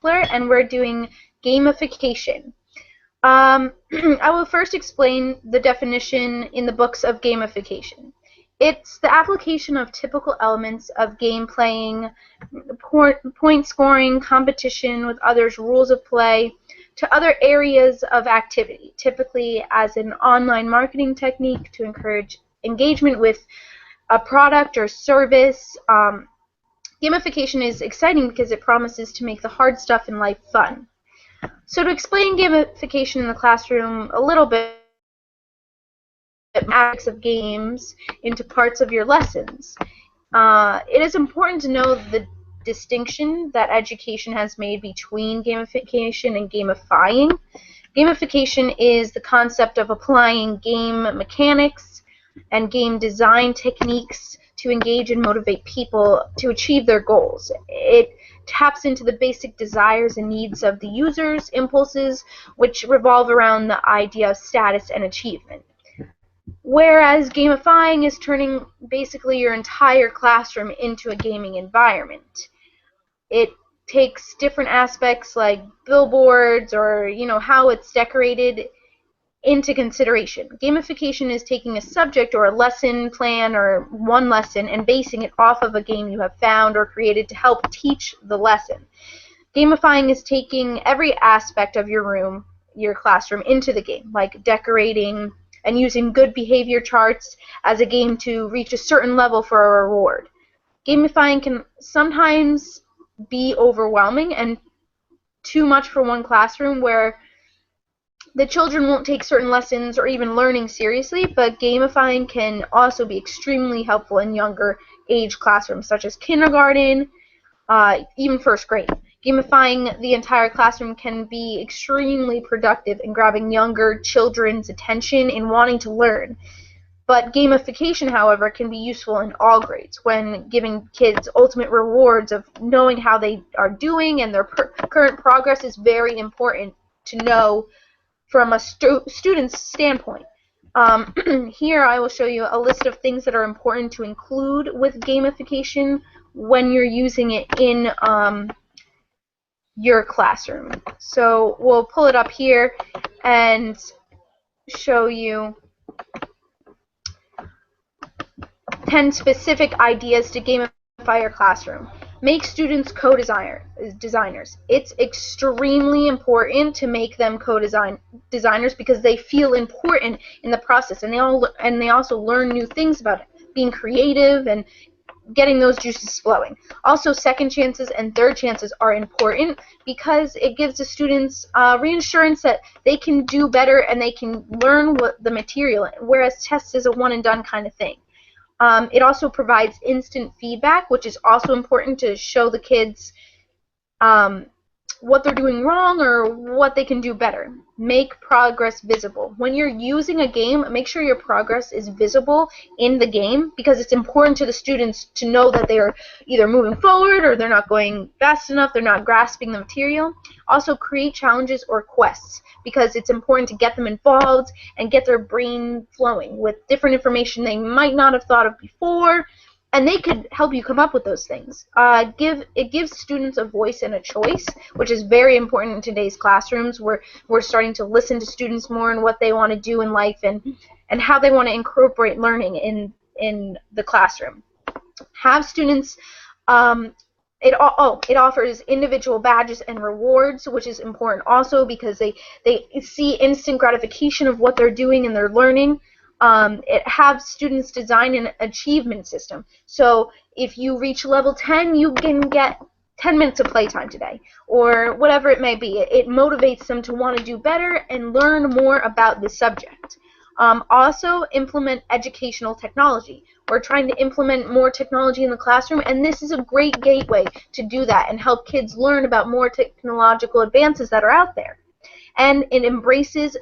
simpler, and we're doing gamification. I will first explain the definition in the books of gamification. It's the application of typical elements of game playing, point scoring, competition with others, rules of play, to other areas of activity, typically as an online marketing technique to encourage engagement with a product or service. Gamification is exciting because it promises to make the hard stuff in life fun. So to explain gamification in the classroom a little bit, aspects of games into parts of your lessons. It is important to know the distinction that education has made between gamification and gamifying. Gamification is the concept of applying game mechanics and game design techniques to engage and motivate people to achieve their goals. It taps into the basic desires and needs of the users, impulses, which revolve around the idea of status and achievement. Whereas gamifying is turning basically your entire classroom into a gaming environment. It takes different aspects like billboards or how it's decorated into consideration. Gamification is taking a subject or a lesson plan or one lesson and basing it off of a game you have found or created to help teach the lesson. Gamifying is taking every aspect of your room, your classroom, into the game, like decorating and using good behavior charts as a game to reach a certain level for a reward. Gamifying can sometimes be overwhelming and too much for one classroom, where the children won't take certain lessons or even learning seriously, but gamifying can also be extremely helpful in younger age classrooms, such as kindergarten, even first grade. Gamifying the entire classroom can be extremely productive in grabbing younger children's attention and wanting to learn. But gamification, however, can be useful in all grades when giving kids ultimate rewards of knowing how they are doing, and their current progress is very important to know from a student's standpoint. Here I will show you a list of things that are important to include with gamification when you're using it in your classroom. So we'll pull it up here and show you 10 specific ideas to gamify your classroom. Make students co-designers. It's extremely important to make them co-designers because they feel important in the process, and they also learn new things about it, being creative and getting those juices flowing. Also, second chances and third chances are important because it gives the students reassurance that they can do better and they can learn the material, whereas tests is a one and done kind of thing. It also provides instant feedback, which is also important to show the kids what they're doing wrong or what they can do better. Make progress visible. When you're using a game, make sure your progress is visible in the game, because it's important to the students to know that they are either moving forward or they're not going fast enough, they're not grasping the material. Also, create challenges or quests, because it's important to get them involved and get their brain flowing with different information they might not have thought of before, and they could help you come up with those things. It gives students a voice and a choice, which is very important in today's classrooms, where we're starting to listen to students more and what they want to do in life and how they want to incorporate learning in the classroom. Have students it offers individual badges and rewards, which is important also because they see instant gratification of what they're doing and they're learning. It has students design an achievement system. So if you reach level 10, you can get 10 minutes of playtime today, or whatever it may be. It motivates them to want to do better and learn more about the subject. Also, implement educational technology. We're trying to implement more technology in the classroom, and this is a great gateway to do that and help kids learn about more technological advances that are out there. And it embraces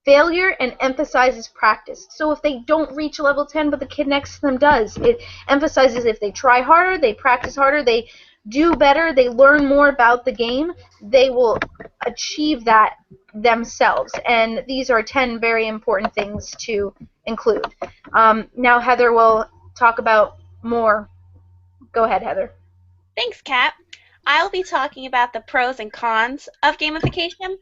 failure and emphasizes practice. So if they don't reach level 10 but the kid next to them does, it emphasizes if they try harder, they practice harder, they do better, they learn more about the game, they will achieve that themselves. And these are 10 very important things to include. Now Heather will talk about more. Go ahead, Heather. Thanks, Kat. I'll be talking about the pros and cons of gamification.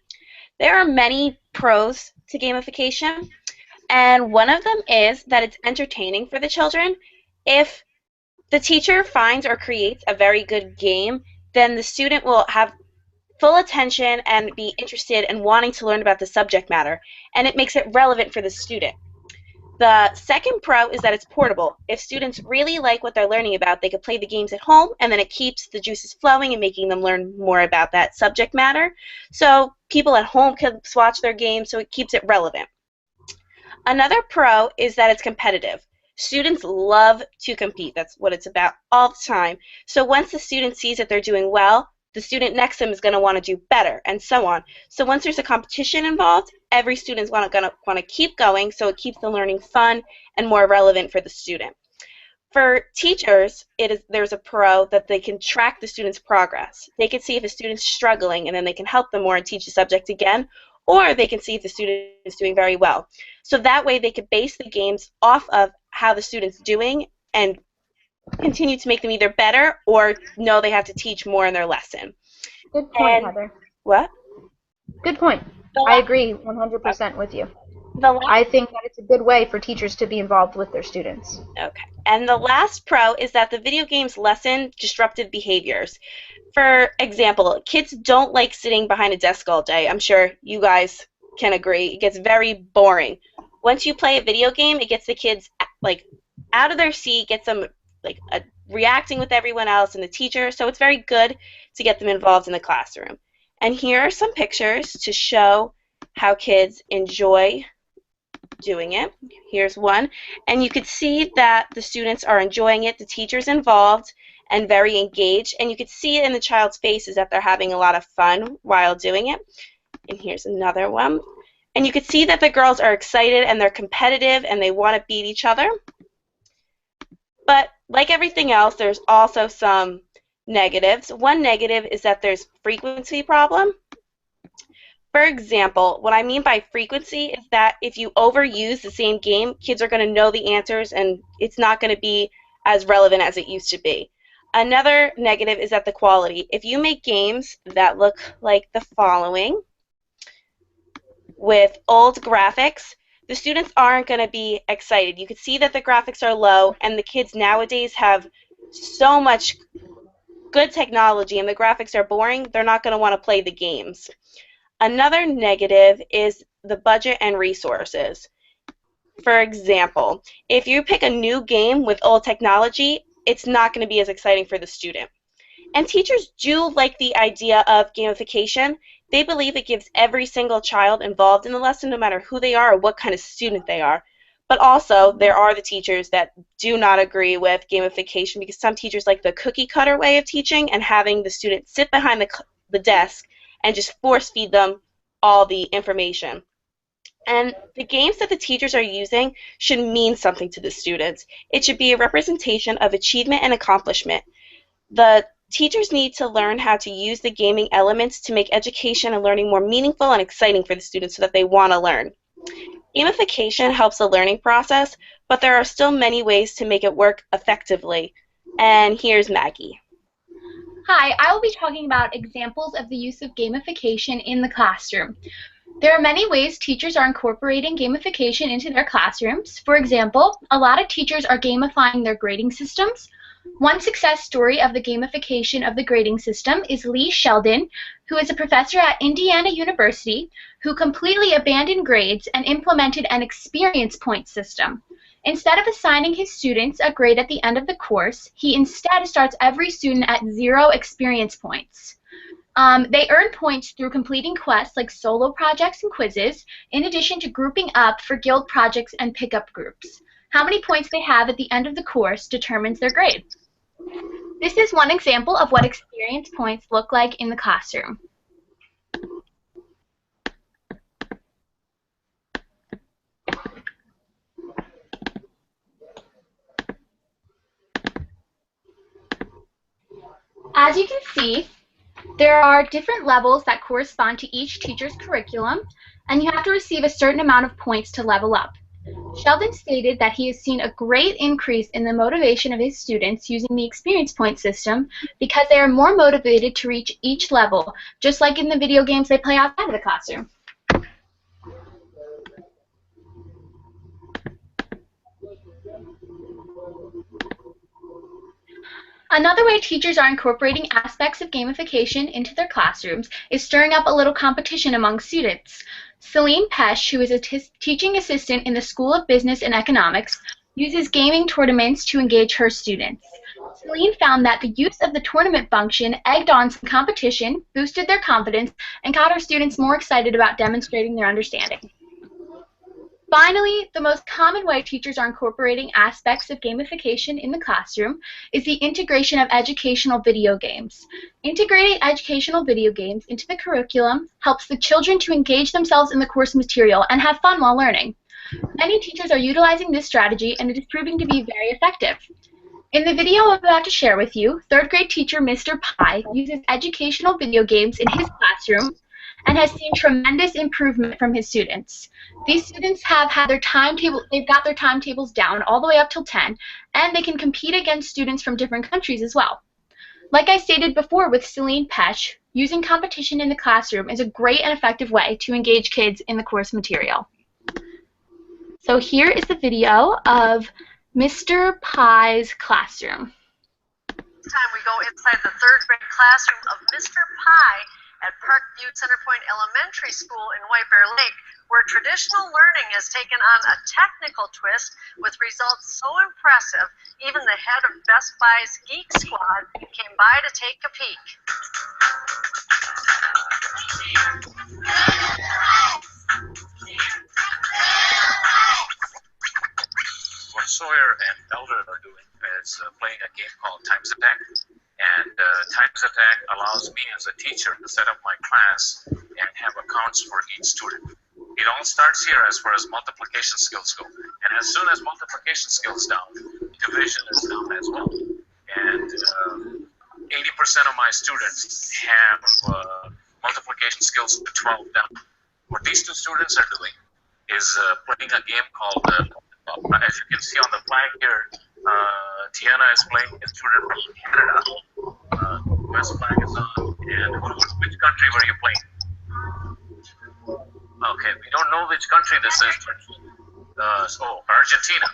There are many pros to gamification, and one of them is that it's entertaining for the children. If the teacher finds or creates a very good game, then the student will have full attention and be interested in wanting to learn about the subject matter, and it makes it relevant for the student. The second pro is that it's portable. If students really like what they're learning about, they could play the games at home, and then it keeps the juices flowing and making them learn more about that subject matter. So people at home can watch their games, so it keeps it relevant. Another pro is that it's competitive. Students love to compete. That's what it's about all the time. So once the student sees that they're doing well, the student next to them is going to want to do better, and so on. So once there's a competition involved, every student's going to want to keep going, so it keeps the learning fun and more relevant for the student. For teachers, there's a pro that they can track the student's progress. They can see if a student's struggling, and then they can help them more and teach the subject again, or they can see if the student is doing very well. So that way they can base the games off of how the student's doing and continue to make them either better or know they have to teach more in their lesson. Good point, And Heather. what? Good point. The I last, agree 100% with you. the last I think that it's a good way for teachers to be involved with their students. Okay. And the last pro is that the video games lessen disruptive behaviors. For example, kids don't like sitting behind a desk all day. I'm sure you guys can agree. It gets very boring. Once you play a video game, it gets the kids like out of their seat, gets them like reacting with everyone else and the teacher. So it's very good to get them involved in the classroom. And here are some pictures to show how kids enjoy doing it. Here's one. And you could see that the students are enjoying it, the teacher's involved and very engaged, and you could see it in the child's faces that they're having a lot of fun while doing it. And here's another one. And you could see that the girls are excited and they're competitive and they want to beat each other. But like everything else, there's also some negatives. One negative is that there's frequency problem. For example, what I mean by frequency is that if you overuse the same game, kids are going to know the answers and it's not going to be as relevant as it used to be. Another negative is that the quality. If you make games that look like the following with old graphics, the students aren't going to be excited. You can see that the graphics are low and the kids nowadays have so much good technology and the graphics are boring, they're not going to want to play the games. Another negative is the budget and resources. For example, if you pick a new game with old technology, it's not going to be as exciting for the student. And teachers do like the idea of gamification. They believe it gives every single child involved in the lesson, no matter who they are or what kind of student they are. But also, there are the teachers that do not agree with gamification because some teachers like the cookie cutter way of teaching and having the student sit behind the desk and just force feed them all the information. And the games that the teachers are using should mean something to the students. It should be a representation of achievement and accomplishment. The teachers need to learn how to use the gaming elements to make education and learning more meaningful and exciting for the students so that they want to learn. Gamification helps the learning process, but there are still many ways to make it work effectively. And here's Maggie. Hi, I will be talking about examples of the use of gamification in the classroom. There are many ways teachers are incorporating gamification into their classrooms. For example, a lot of teachers are gamifying their grading systems. One success story of the gamification of the grading system is Lee Sheldon, who is a professor at Indiana University, who completely abandoned grades and implemented an experience point system. Instead of assigning his students a grade at the end of the course, he instead starts every student at 0 experience points. They earn points through completing quests like solo projects and quizzes, in addition to grouping up for guild projects and pickup groups. How many points they have at the end of the course determines their grade. This is one example of what experience points look like in the classroom. As you can see, there are different levels that correspond to each teacher's curriculum, and you have to receive a certain amount of points to level up. Sheldon stated that he has seen a great increase in the motivation of his students using the experience point system because they are more motivated to reach each level, just like in the video games they play outside of the classroom. Another way teachers are incorporating aspects of gamification into their classrooms is stirring up a little competition among students. Celine Pesh, who is a teaching assistant in the School of Business and Economics, uses gaming tournaments to engage her students. Celine found that the use of the tournament function egged on some competition, boosted their confidence, and got her students more excited about demonstrating their understanding. Finally, the most common way teachers are incorporating aspects of gamification in the classroom is the integration of educational video games. Integrating educational video games into the curriculum helps the children to engage themselves in the course material and have fun while learning. Many teachers are utilizing this strategy, and it is proving to be very effective. In the video I'm about to share with you, third grade teacher Mr. Pye uses educational video games in his classroom and has seen tremendous improvement from his students. These students have had their they've got their timetables down all the way up till 10, and they can compete against students from different countries as well. Like I stated before with Celine Pesh, using competition in the classroom is a great and effective way to engage kids in the course material. So here is the video of Mr. Pye's classroom. This time we go inside the third grade classroom of Mr. Pye at Parkview Centerpoint Elementary School in White Bear Lake, where traditional learning has taken on a technical twist with results so impressive, even the head of Best Buy's Geek Squad came by to take a peek. What Sawyer and Elder are doing is playing a game called Times Attack. And Times Attack allows me as a teacher to set up my class and have accounts for each student. It all starts here as far as multiplication skills go. And as soon as multiplication skills down, division is down as well. And 80% of my students have multiplication skills to 12 down. What these two students are doing is playing a game called, as you can see on the flag here, Tiana is playing a student from Canada. West flag is on. And which country were you playing? Okay, we don't know which country this is. Oh, Argentina.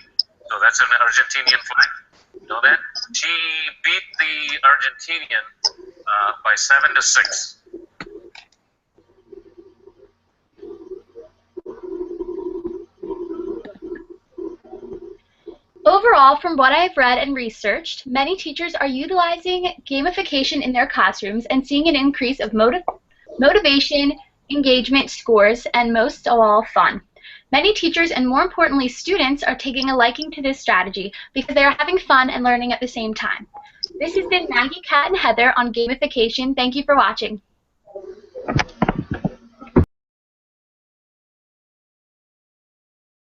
So that's an Argentinian flag. You know that? She beat the Argentinian by 7-6. Overall, from what I've read and researched, many teachers are utilizing gamification in their classrooms and seeing an increase of motivation, engagement, scores, and most of all, fun. Many teachers, and more importantly students, are taking a liking to this strategy because they are having fun and learning at the same time. This has been Maggie, Kat, and Heather on gamification. Thank you for watching.